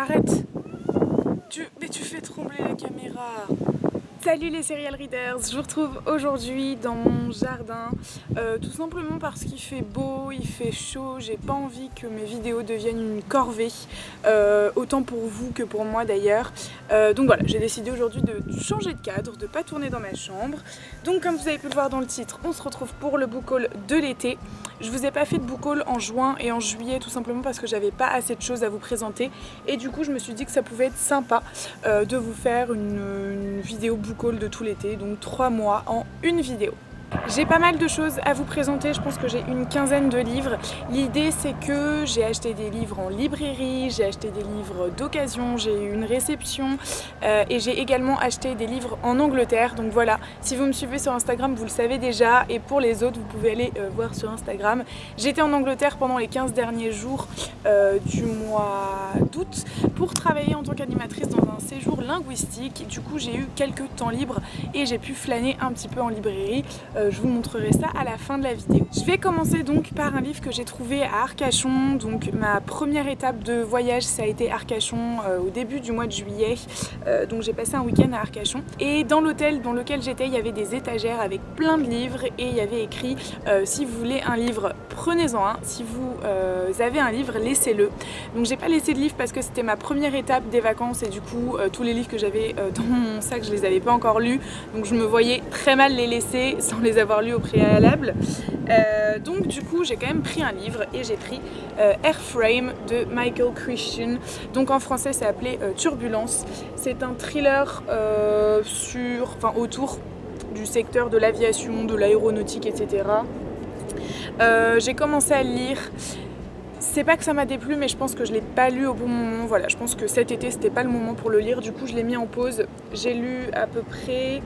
Arrête. Mais tu fais trembler la caméra. Salut les serial readers, je vous retrouve aujourd'hui dans mon jardin, tout simplement parce qu'il fait beau, il fait chaud, j'ai pas envie que mes vidéos deviennent une corvée, autant pour vous que pour moi d'ailleurs. Donc voilà, j'ai décidé aujourd'hui de changer de cadre, de pas tourner dans ma chambre. Donc comme vous avez pu le voir dans le titre, on se retrouve pour le book haul de l'été. Je vous ai pas fait de book haul en juin et en juillet tout simplement parce que j'avais pas assez de choses à vous présenter et du coup je me suis dit que ça pouvait être sympa de vous faire une vidéo book haul de tout l'été, donc 3 mois en une vidéo. J'ai pas mal de choses à vous présenter, je pense que j'ai une quinzaine de livres. L'idée c'est que j'ai acheté des livres en librairie, j'ai acheté des livres d'occasion, j'ai eu une réception et j'ai également acheté des livres en Angleterre. Donc voilà, si vous me suivez sur Instagram vous le savez déjà et pour les autres vous pouvez aller voir sur Instagram. J'étais en Angleterre pendant les 15 derniers jours du mois d'août pour travailler en tant qu'animatrice dans un séjour linguistique. Du coup j'ai eu quelques temps libres et j'ai pu flâner un petit peu en librairie. Je vous montrerai ça à la fin de la vidéo. Je vais commencer donc par un livre que j'ai trouvé à Arcachon. Donc ma première étape de voyage ça a été Arcachon au début du mois de juillet. Donc j'ai passé un week-end à Arcachon. Et dans l'hôtel dans lequel j'étais, il y avait des étagères avec plein de livres et il y avait écrit si vous voulez un livre, prenez-en un. Si vous avez un livre, laissez-le. Donc j'ai pas laissé de livre parce que c'était ma première étape des vacances et du coup tous les livres que j'avais dans mon sac je les avais pas encore lus. Donc je me voyais très mal les laisser sans les avoir lus au préalable. Donc du coup j'ai quand même pris un livre et j'ai pris Airframe de Michael Christian. Donc en français c'est appelé Turbulence. C'est un thriller autour du secteur de l'aviation, de l'aéronautique, etc. J'ai commencé à le lire. C'est pas que ça m'a déplu mais je pense que je l'ai pas lu au bon moment. Voilà, je pense que cet été c'était pas le moment pour le lire, du coup je l'ai mis en pause. J'ai lu à peu près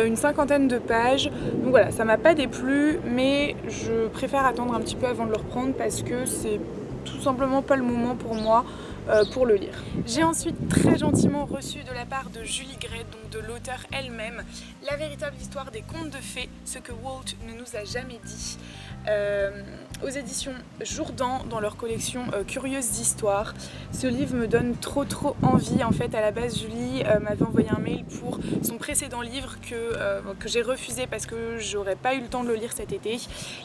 une cinquantaine de pages. Donc voilà, ça m'a pas déplu mais je préfère attendre un petit peu avant de le reprendre parce que c'est tout simplement pas le moment pour moi pour le lire. J'ai ensuite très gentiment reçu de la part de Julie Gray, donc de l'auteure elle-même, la véritable histoire des contes de fées, ce que Walt ne nous a jamais dit, aux éditions Jourdan dans leur collection Curieuses histoires. Ce livre me donne trop envie. En fait à la base Julie m'avait envoyé un mail pour son précédent livre que j'ai refusé parce que j'aurais pas eu le temps de le lire cet été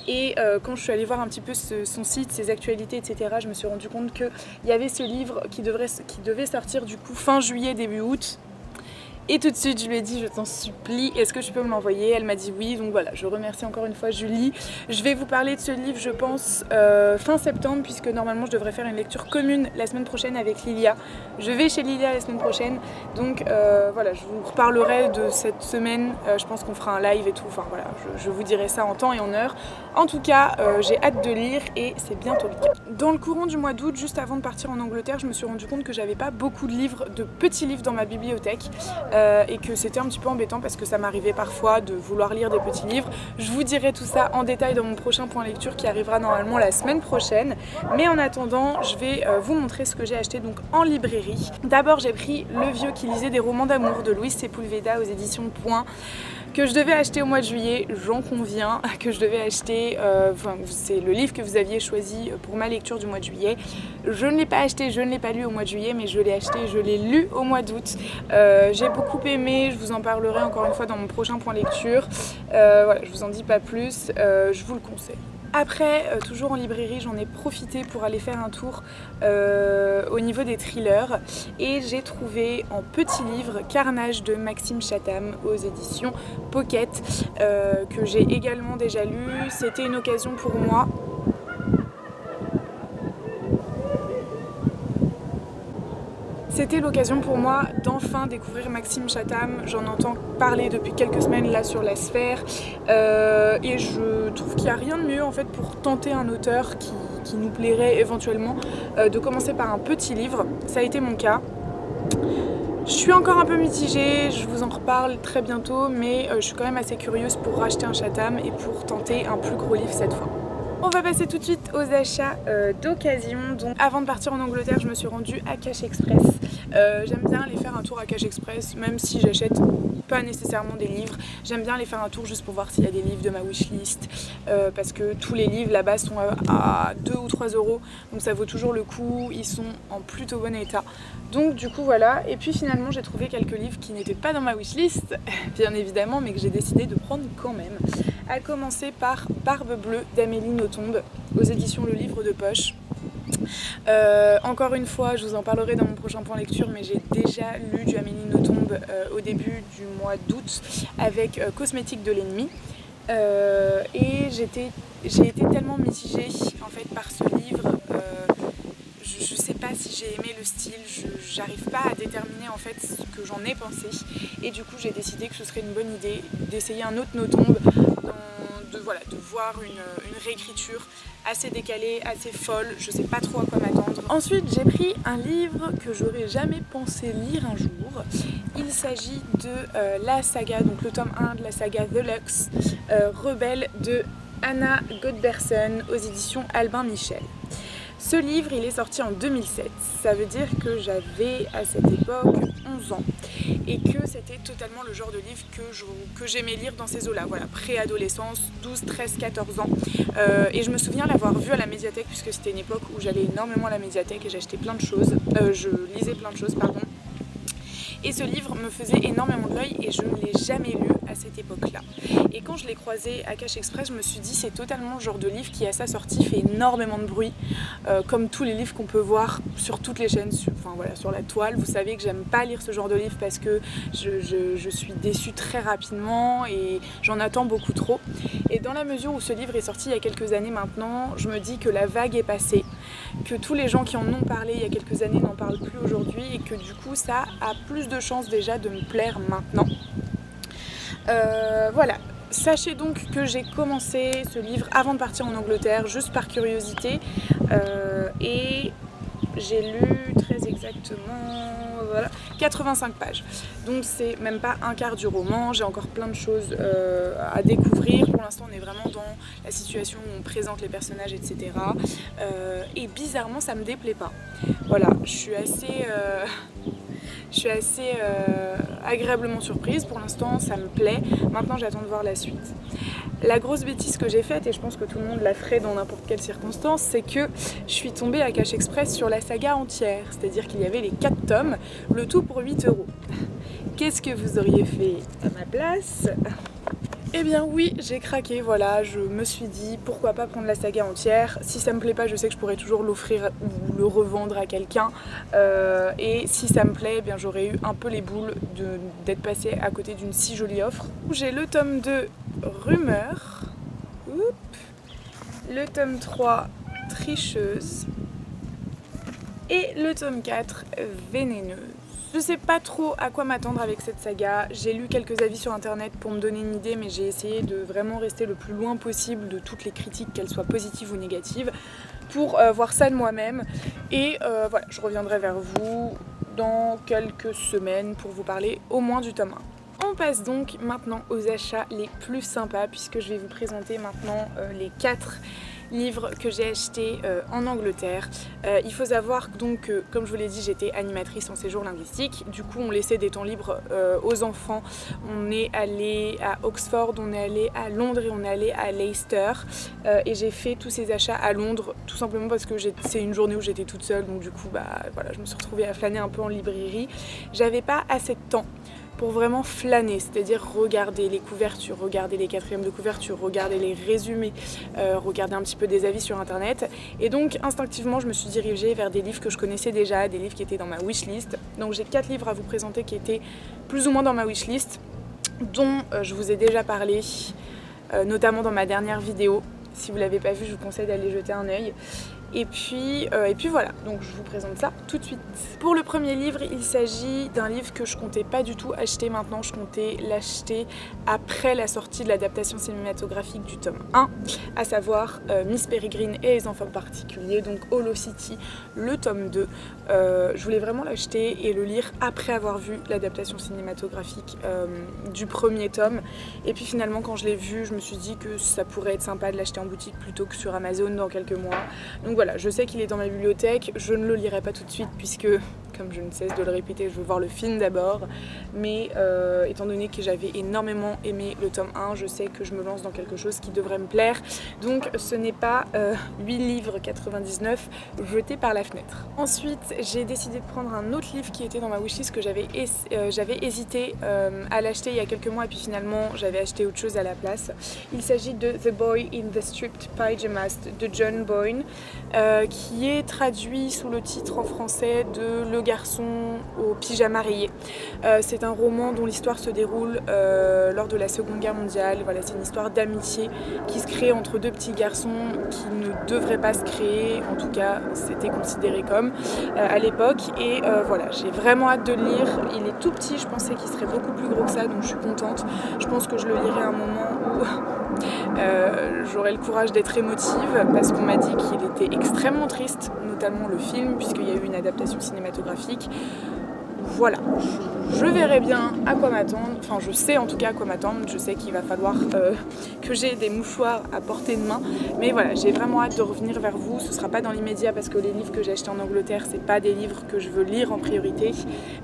et quand je suis allée voir un petit peu son site, ses actualités, etc., je me suis rendu compte qu'il y avait ce livre qui devait sortir du coup fin juillet début août. Et tout de suite je lui ai dit je t'en supplie, est-ce que tu peux me l'envoyer? Elle m'a dit oui, donc voilà, je remercie encore une fois Julie. Je vais vous parler de ce livre je pense fin septembre puisque normalement je devrais faire une lecture commune la semaine prochaine avec Lilia. Je vais chez Lilia la semaine prochaine, donc voilà, je vous reparlerai de cette semaine, je pense qu'on fera un live et tout, enfin voilà, je vous dirai ça en temps et en heure. En tout cas, j'ai hâte de lire et c'est bientôt le cas. Dans le courant du mois d'août, juste avant de partir en Angleterre, je me suis rendu compte que j'avais pas beaucoup de livres, de petits livres dans ma bibliothèque. Et que c'était un petit peu embêtant parce que ça m'arrivait parfois de vouloir lire des petits livres. Je vous dirai tout ça en détail dans mon prochain point lecture qui arrivera normalement la semaine prochaine. Mais en attendant, je vais vous montrer ce que j'ai acheté donc en librairie. D'abord, j'ai pris Le vieux qui lisait des romans d'amour de Luis Sepulveda aux éditions Point, que je devais acheter au mois de juillet, j'en conviens, que je devais acheter, c'est le livre que vous aviez choisi pour ma lecture du mois de juillet. Je ne l'ai pas acheté, je ne l'ai pas lu au mois de juillet, mais je l'ai acheté, je l'ai lu au mois d'août. J'ai beaucoup aimé, je vous en parlerai encore une fois dans mon prochain point lecture. Voilà, je vous en dis pas plus, je vous le conseille. Après, toujours en librairie, j'en ai profité pour aller faire un tour au niveau des thrillers et j'ai trouvé en petit livre Carnage de Maxime Chatham aux éditions Pocket que j'ai également déjà lu. C'était une occasion pour moi. C'était l'occasion pour moi d'enfin découvrir Maxime Chatham. J'en entends parler depuis quelques semaines là sur la sphère et je trouve qu'il n'y a rien de mieux en fait pour tenter un auteur qui nous plairait éventuellement de commencer par un petit livre. Ça a été mon cas. Je suis encore un peu mitigée, je vous en reparle très bientôt, mais je suis quand même assez curieuse pour racheter un Chatham et pour tenter un plus gros livre cette fois. On va passer tout de suite aux achats d'occasion. Donc avant de partir en Angleterre, je me suis rendue à Cash Express. J'aime bien aller faire un tour à Cash Express, même si j'achète pas nécessairement des livres. J'aime bien aller faire un tour juste pour voir s'il y a des livres de ma wishlist, parce que tous les livres là-bas sont à 2 ou 3 euros, donc ça vaut toujours le coup. Ils sont en plutôt bon état. Donc du coup voilà, et puis finalement j'ai trouvé quelques livres qui n'étaient pas dans ma wishlist, bien évidemment, mais que j'ai décidé de prendre quand même. À commencer par Barbe Bleue d'Amélie Nothomb, aux éditions Le Livre de Poche. Encore une fois, je vous en parlerai dans mon prochain point lecture, mais j'ai déjà lu du Amélie Nothomb au début du mois d'août avec Cosmétique de l'ennemi. Et j'ai été tellement mitigée en fait par ce livre. Je sais pas si j'ai aimé le style, j'arrive pas à déterminer en fait ce que j'en ai pensé, et du coup j'ai décidé que ce serait une bonne idée d'essayer un autre Nothomb, de voir une réécriture assez décalée, assez folle. Je sais pas trop à quoi m'attendre. Ensuite j'ai pris un livre que j'aurais jamais pensé lire un jour. Il s'agit de la saga, donc le tome 1 de la saga The Lux, Rebelle de Anna Godbersen aux éditions Albin Michel. Ce livre, il est sorti en 2007, ça veut dire que j'avais à cette époque 11 ans et que c'était totalement le genre de livre que j'aimais lire dans ces eaux-là, voilà, préadolescence, 12, 13, 14 ans. Et je me souviens l'avoir vu à la médiathèque, puisque c'était une époque où j'allais énormément à la médiathèque et j'achetais plein de choses, je lisais plein de choses, pardon. Et ce livre me faisait énormément de l'œil et je ne l'ai jamais lu à cette époque-là. Et quand je l'ai croisé à Cash Express, je me suis dit c'est totalement le genre de livre qui à sa sortie fait énormément de bruit, comme tous les livres qu'on peut voir sur toutes les chaînes, sur la toile. Vous savez que j'aime pas lire ce genre de livre parce que je suis déçue très rapidement et j'en attends beaucoup trop. Et dans la mesure où ce livre est sorti il y a quelques années maintenant, je me dis que la vague est passée, que tous les gens qui en ont parlé il y a quelques années n'en parlent plus aujourd'hui et que du coup ça a plus de chances déjà de me plaire maintenant. Voilà, sachez donc que j'ai commencé ce livre avant de partir en Angleterre, juste par curiosité, et j'ai lu très exactement 85 pages. Donc c'est même pas un quart du roman, j'ai encore plein de choses à découvrir. Pour l'instant on est vraiment dans la situation où on présente les personnages, etc. Et bizarrement ça me déplaît pas. Voilà, je suis assez agréablement surprise. Pour l'instant ça me plaît, maintenant j'attends de voir la suite. La grosse bêtise que j'ai faite, et je pense que tout le monde la ferait dans n'importe quelle circonstance, c'est que je suis tombée à Cash Express sur la saga entière, c'est-à-dire qu'il y avait les 4 tomes, le tout pour 8 €. Qu'est-ce que vous auriez fait à ma place ? Eh bien oui, j'ai craqué, voilà, je me suis dit pourquoi pas prendre la saga entière. Si ça me plaît pas, je sais que je pourrais toujours l'offrir ou le revendre à quelqu'un. Et si ça me plaît, eh bien j'aurais eu un peu les boules d'être passée à côté d'une si jolie offre. J'ai le tome 2, Rumeur. Le tome 3, Tricheuse. Et le tome 4, Vénéneuse. Je sais pas trop à quoi m'attendre avec cette saga. J'ai lu quelques avis sur internet pour me donner une idée, mais j'ai essayé de vraiment rester le plus loin possible de toutes les critiques, qu'elles soient positives ou négatives, pour voir ça de moi-même. Et voilà, je reviendrai vers vous dans quelques semaines pour vous parler au moins du tome 1. On passe donc maintenant aux achats les plus sympas, puisque je vais vous présenter maintenant les 4 livres que j'ai achetés en Angleterre. Il faut savoir donc que, comme je vous l'ai dit, j'étais animatrice en séjour linguistique. Du coup, on laissait des temps libres aux enfants. On est allé à Oxford, on est allé à Londres et on est allé à Leicester. Et j'ai fait tous ces achats à Londres, tout simplement parce que c'est une journée où j'étais toute seule. Donc du coup, voilà, je me suis retrouvée à flâner un peu en librairie. J'avais pas assez de temps pour vraiment flâner, c'est-à-dire regarder les couvertures, regarder les quatrièmes de couverture, regarder les résumés, regarder un petit peu des avis sur internet. Et donc instinctivement je me suis dirigée vers des livres que je connaissais déjà, des livres qui étaient dans ma wishlist. Donc j'ai 4 livres à vous présenter qui étaient plus ou moins dans ma wishlist, dont je vous ai déjà parlé, notamment dans ma dernière vidéo. Si vous ne l'avez pas vu, je vous conseille d'aller jeter un œil. Et puis voilà, donc je vous présente ça tout de suite. Pour le premier livre, il s'agit d'un livre que je comptais pas du tout acheter maintenant, je comptais l'acheter après la sortie de l'adaptation cinématographique du tome 1, à savoir Miss Peregrine et les enfants particuliers, donc Hollow City, le tome 2. Je voulais vraiment l'acheter et le lire après avoir vu l'adaptation cinématographique du premier tome. Et puis finalement, quand je l'ai vu, je me suis dit que ça pourrait être sympa de l'acheter en boutique plutôt que sur Amazon dans quelques mois. Donc voilà, je sais qu'il est dans ma bibliothèque, je ne le lirai pas tout de suite puisque, comme je ne cesse de le répéter, je veux voir le film d'abord. Mais étant donné que j'avais énormément aimé le tome 1, je sais que je me lance dans quelque chose qui devrait me plaire. Donc ce n'est pas 8 livres 99 jetés par la fenêtre. Ensuite, j'ai décidé de prendre un autre livre qui était dans ma wishlist que j'avais hésité à l'acheter il y a quelques mois et puis finalement j'avais acheté autre chose à la place. Il s'agit de The Boy in the Striped Pyjamas de John Boyne, qui est traduit sous le titre en français de Le garçon au pyjama rayé. C'est un roman dont l'histoire se déroule lors de la Seconde Guerre mondiale. Voilà, c'est une histoire d'amitié qui se crée entre deux petits garçons qui ne devraient pas se créer, en tout cas c'était considéré comme à l'époque. Et voilà, j'ai vraiment hâte de le lire. Il est tout petit, je pensais qu'il serait beaucoup plus gros que ça, donc je suis contente. Je pense que je le lirai à un moment où j'aurai le courage d'être émotive parce qu'on m'a dit qu'il était extrêmement triste, notamment le film, puisqu'il y a eu une adaptation cinématographique. Voilà, je verrai bien à quoi m'attendre, enfin je sais en tout cas à quoi m'attendre, je sais qu'il va falloir que j'ai des mouchoirs à portée de main, mais voilà, j'ai vraiment hâte de revenir vers vous. Ce sera pas dans l'immédiat parce que les livres que j'ai achetés en Angleterre, c'est pas des livres que je veux lire en priorité,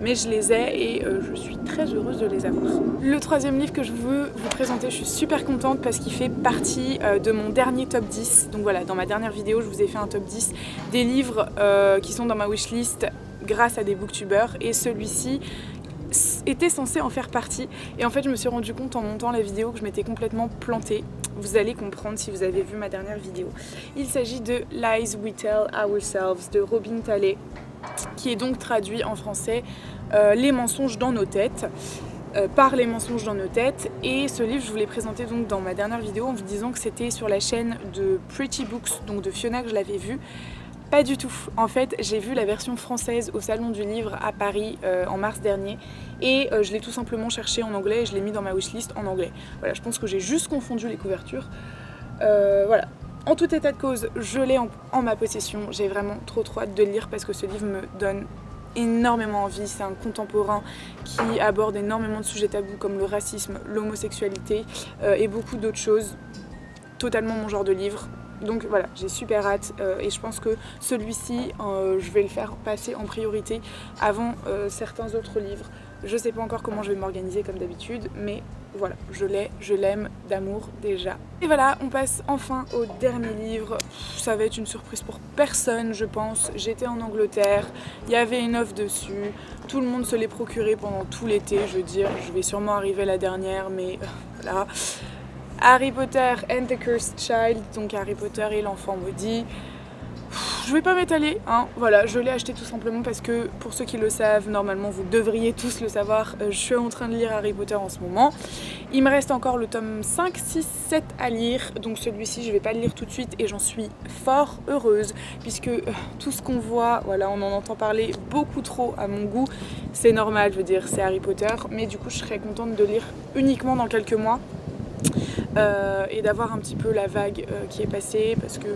mais je les ai et je suis très heureuse de les avoir. Le troisième livre que je veux vous présenter, je suis super contente parce qu'il fait partie de mon dernier top 10, donc voilà, dans ma dernière vidéo, je vous ai fait un top 10 des livres qui sont dans ma wishlist grâce à des booktubeurs et celui-ci était censé en faire partie et en fait je me suis rendu compte en montant la vidéo que je m'étais complètement plantée. Vous allez comprendre si vous avez vu ma dernière vidéo. Il s'agit de Lies We Tell Ourselves de Robin Talley, qui est donc traduit en français Les mensonges dans nos têtes. Par les mensonges dans nos têtes, et ce livre je vous l'ai présenté donc dans ma dernière vidéo en vous disant que c'était sur la chaîne de Pretty Books, donc de Fiona, que je l'avais vu. Pas du tout. En fait, j'ai vu la version française au Salon du Livre à Paris en mars dernier et je l'ai tout simplement cherché en anglais et je l'ai mis dans ma wishlist en anglais. Voilà, je pense que j'ai juste confondu les couvertures. Voilà. En tout état de cause, je l'ai en ma possession. J'ai vraiment trop hâte de le lire parce que ce livre me donne énormément envie. C'est un contemporain qui aborde énormément de sujets tabous comme le racisme, l'homosexualité et beaucoup d'autres choses. Totalement mon genre de livre. Donc voilà, j'ai super hâte et je pense que celui-ci, je vais le faire passer en priorité avant certains autres livres. Je sais pas encore comment je vais m'organiser comme d'habitude, mais voilà, je l'aime d'amour déjà. Et voilà, on passe enfin au dernier livre. Ça va être une surprise pour personne, je pense. J'étais en Angleterre, il y avait une offre dessus, tout le monde se l'est procuré pendant tout l'été. Je veux dire, je vais sûrement arriver la dernière, mais voilà. Harry Potter and the Cursed Child, donc Harry Potter et l'enfant maudit. Je vais pas m'étaler, hein. Voilà, je l'ai acheté tout simplement parce que, pour ceux qui le savent, normalement vous devriez tous le savoir, je suis en train de lire Harry Potter en ce moment. Il me reste encore le tome 5, 6, 7 à lire, donc celui-ci je vais pas le lire tout de suite et j'en suis fort heureuse puisque tout ce qu'on voit, voilà, on en entend parler beaucoup trop à mon goût. C'est normal, je veux dire, c'est Harry Potter, mais du coup je serais contente de lire uniquement dans quelques mois. Et d'avoir un petit peu la vague qui est passée parce que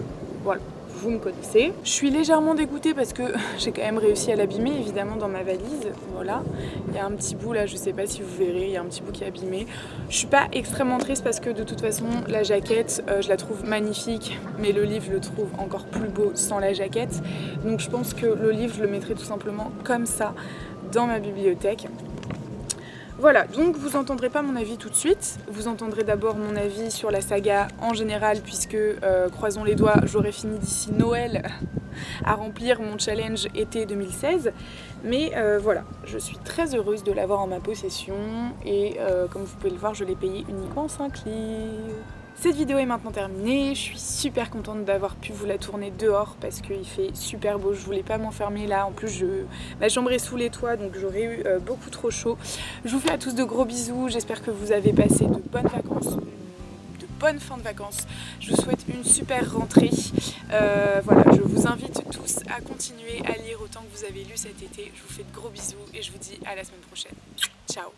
voilà, vous me connaissez. Je suis légèrement dégoûtée parce que j'ai quand même réussi à l'abîmer évidemment dans ma valise. Voilà, il y a un petit bout là, je sais pas si vous verrez, il y a un petit bout qui est abîmé. Je suis pas extrêmement triste parce que de toute façon la jaquette je la trouve magnifique, mais le livre je le trouve encore plus beau sans la jaquette. Donc je pense que le livre je le mettrai tout simplement comme ça dans ma bibliothèque. Voilà, donc vous entendrez pas mon avis tout de suite, vous entendrez d'abord mon avis sur la saga en général puisque, croisons les doigts, j'aurai fini d'ici Noël à remplir mon challenge été 2016. Mais voilà, je suis très heureuse de l'avoir en ma possession et comme vous pouvez le voir, je l'ai payé uniquement 5 livres. Cette vidéo est maintenant terminée, je suis super contente d'avoir pu vous la tourner dehors parce qu'il fait super beau, je voulais pas m'enfermer là, en plus ma chambre est sous les toits donc j'aurais eu beaucoup trop chaud. Je vous fais à tous de gros bisous, j'espère que vous avez passé de bonnes vacances, bonne fin de vacances. Je vous souhaite une super rentrée. Voilà, je vous invite tous à continuer à lire autant que vous avez lu cet été. Je vous fais de gros bisous et je vous dis à la semaine prochaine. Ciao!